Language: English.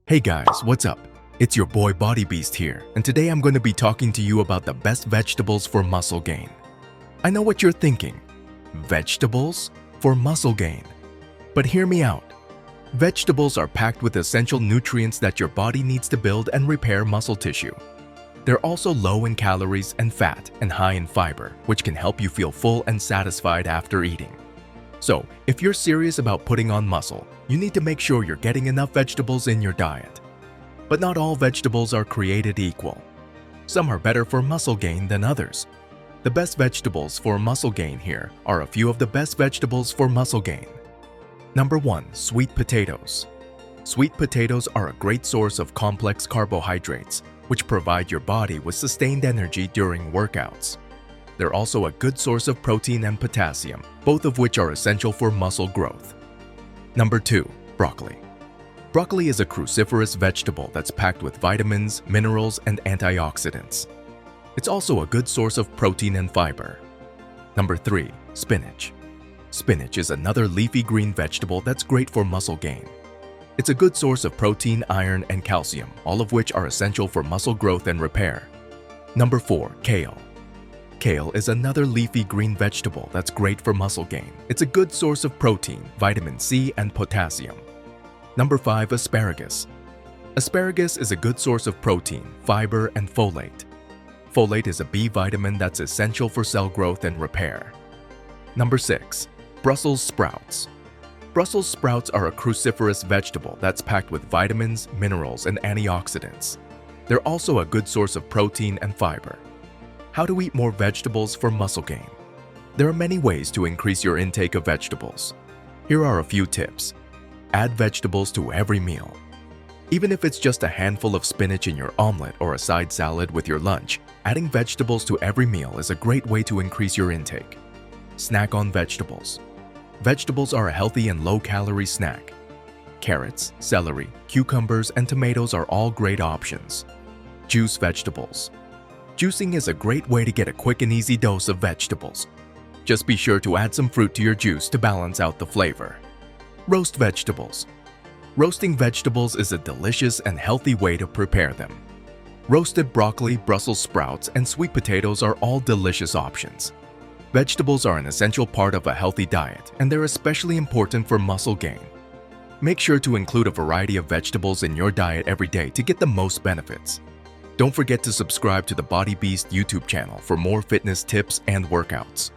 Hey guys, what's up? It's your boy MrBeast here, and today I'm going to be talking to you about the best vegetables for muscle gain. I know what you're thinking. Vegetables for muscle gain. But hear me out. Vegetables are packed with essential nutrients that your body needs to build and repair muscle tissue. They're also low in calories and fat and high in fiber, which can help you feel full and satisfied after eating. So, if you're serious about putting on muscle, you need to make sure you're getting enough vegetables in your diet. But not all vegetables are created equal. Some are better for muscle gain than others. The best vegetables for muscle gain here are a few of the best vegetables for muscle gain. Number 1. Sweet potatoes. Sweet potatoes are a great source of complex carbohydrates, which provide your body with sustained energy during workouts. They're also a good source of protein and potassium, both of which are essential for muscle growth. Number 2. Broccoli. Broccoli is a cruciferous vegetable that's packed with vitamins, minerals, and antioxidants. It's also a good source of protein and fiber. Number 3. Spinach. Spinach is another leafy green vegetable that's great for muscle gain. It's a good source of protein, iron, and calcium, all of which are essential for muscle growth and repair. Number 4. Kale. Kale is another leafy green vegetable that's great for muscle gain. It's a good source of protein, vitamin C, and potassium. Number 5. Asparagus. Asparagus is a good source of protein, fiber, and folate. Folate is a B vitamin that's essential for cell growth and repair. Number 6. Brussels sprouts. Brussels sprouts are a cruciferous vegetable that's packed with vitamins, minerals, and antioxidants. They're also a good source of protein and fiber. How to eat more vegetables for muscle gain. There are many ways to increase your intake of vegetables. Here are a few tips. Add vegetables to every meal. Even if it's just a handful of spinach in your omelet or a side salad with your lunch, adding vegetables to every meal is a great way to increase your intake. Snack on vegetables. Vegetables are a healthy and low-calorie snack. Carrots, celery, cucumbers, and tomatoes are all great options. Juice vegetables. Juicing is a great way to get a quick and easy dose of vegetables. Just be sure to add some fruit to your juice to balance out the flavor. Roast vegetables. Roasting vegetables is a delicious and healthy way to prepare them. Roasted broccoli, Brussels sprouts, and sweet potatoes are all delicious options. Vegetables are an essential part of a healthy diet, and they're especially important for muscle gain. Make sure to include a variety of vegetables in your diet every day to get the most benefits. Don't forget to subscribe to the MrBeast YouTube channel for more fitness tips and workouts.